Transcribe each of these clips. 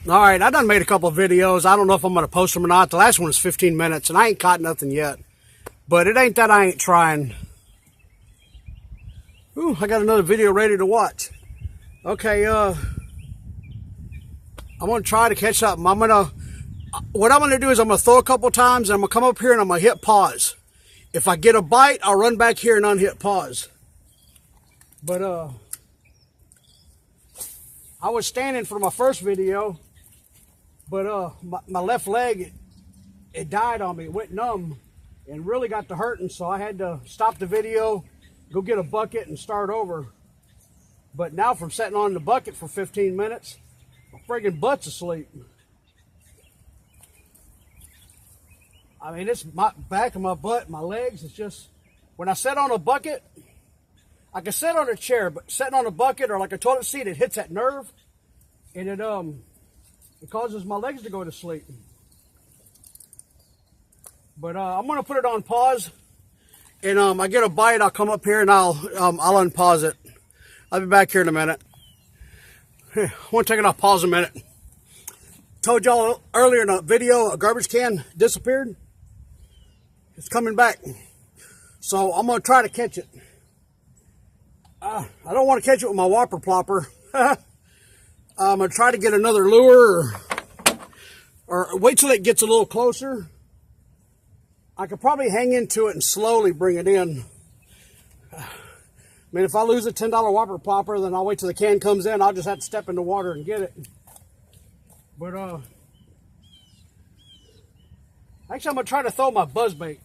All right, I done made a couple of videos. I don't know if I'm going to post them or not. The last one was 15 minutes, and I ain't caught nothing yet. But it ain't that I ain't trying. Ooh, I got another video ready to watch. Okay, I'm going to try to catch up. What I'm going to do is I'm going to throw a couple times, and I'm going to come up here and I'm going to hit pause. If I get a bite, I'll run back here and unhit pause. But, I was standing for my first video, but my left leg, it died on me. It went numb and really got to hurting, so I had to stop the video, go get a bucket and start over. But now from sitting on the bucket for 15 minutes, my friggin' butt's asleep. I mean, it's my back of my butt, my legs, it's just, when I sit on a bucket, I can sit on a chair, but sitting on a bucket or like a toilet seat, it hits that nerve, and it causes my legs to go to sleep. But I'm gonna put it on pause, and I get a bite, I'll come up here and I'll unpause it. I'll be back here in a minute. I want to take it off pause a minute. Told y'all earlier in a video, a garbage can disappeared. It's coming back, so I'm gonna try to catch it. I don't want to catch it with my whopper plopper. I'm going to try to get another lure or wait till it gets a little closer. I could probably hang into it and slowly bring it in. I mean, if I lose a $10 whopper plopper, then I'll wait till the can comes in. I'll just have to step in the water and get it. But actually, I'm going to try to throw my buzz bait.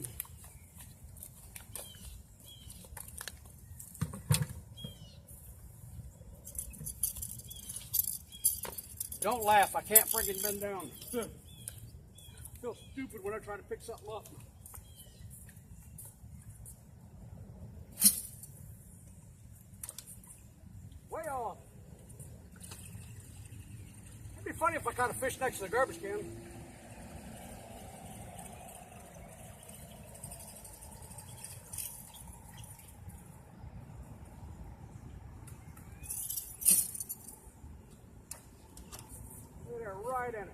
Don't laugh, I can't freaking bend down. I feel stupid when I try to pick something up. Way off. It'd be funny if I caught a fish next to the garbage can. Right in it.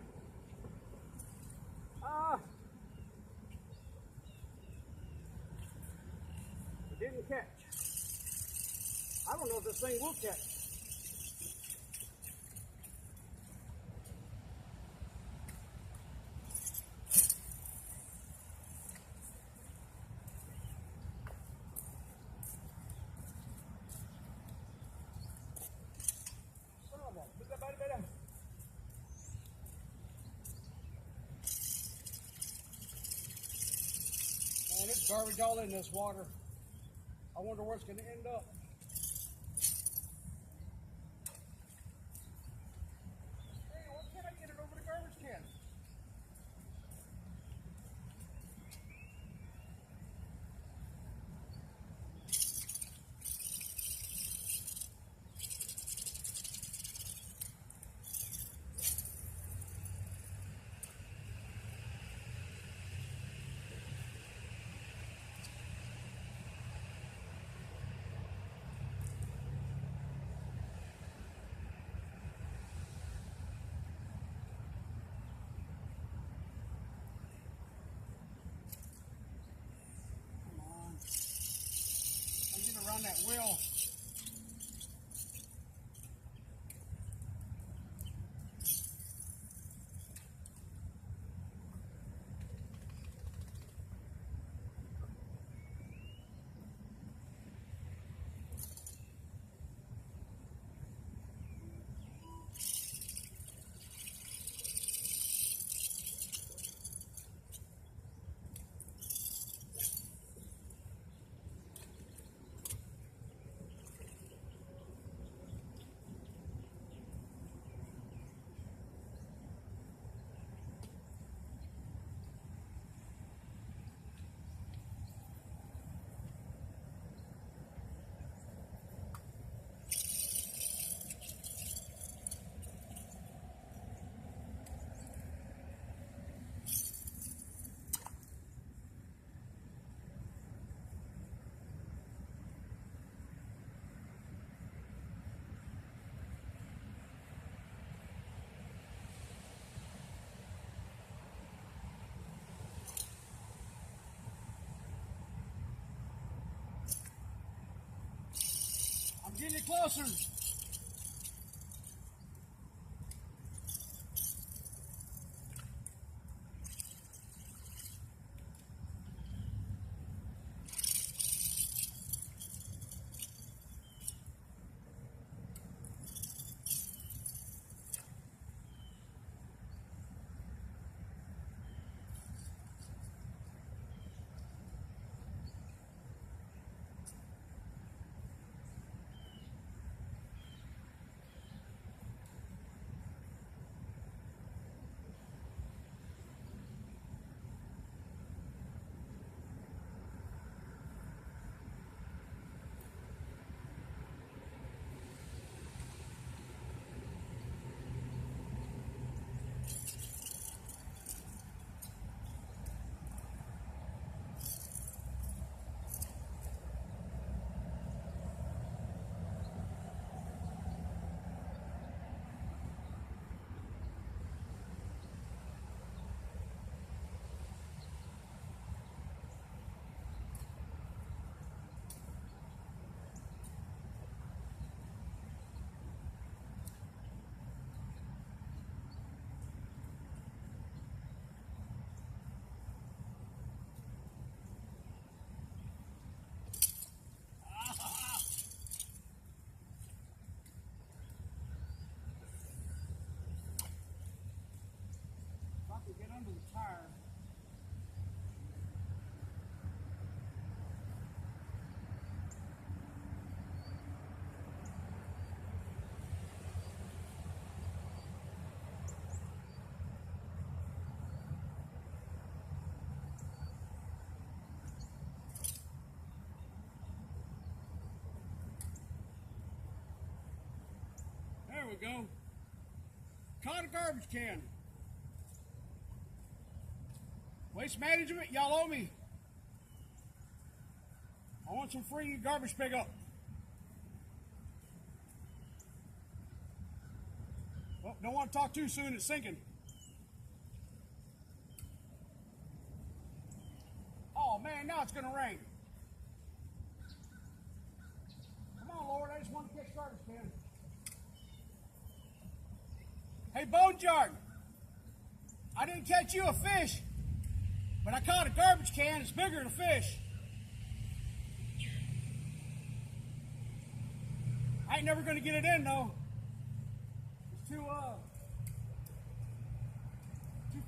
It didn't catch. I don't know if this thing will catch. Man, it's garbage all in this water. I wonder where it's going to end up. Hey, why can't I get it over the garbage can? Around that wheel. getting it closer. Get under the tire. There we go. Caught a garbage can. Waste management, y'all owe me. I want some free garbage pickup. Oh, don't want to talk too soon, it's sinking. Oh man, now it's going to rain. Come on, Lord, I just want to catch garbage can. Hey, Bone Jar, I didn't catch you a fish. But I caught a garbage can, it's bigger than a fish. I ain't never gonna get it in though. It's too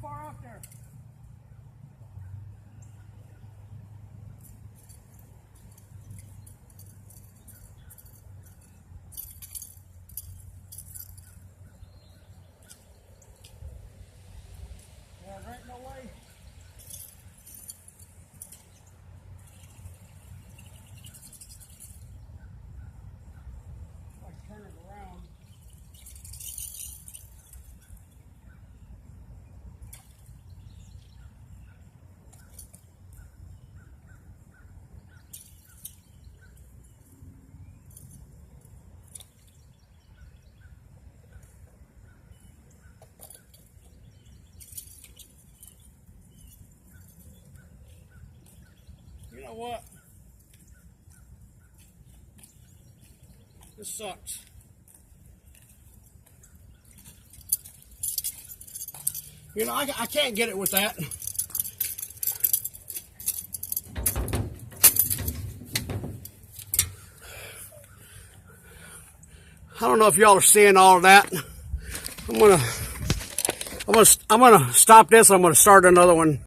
far out there. Yeah, there ain't no way. Turn it around. You know what? This sucks. You know, I can't get it with that. I don't know if y'all are seeing all of that. I'm gonna stop this. I'm gonna start another one.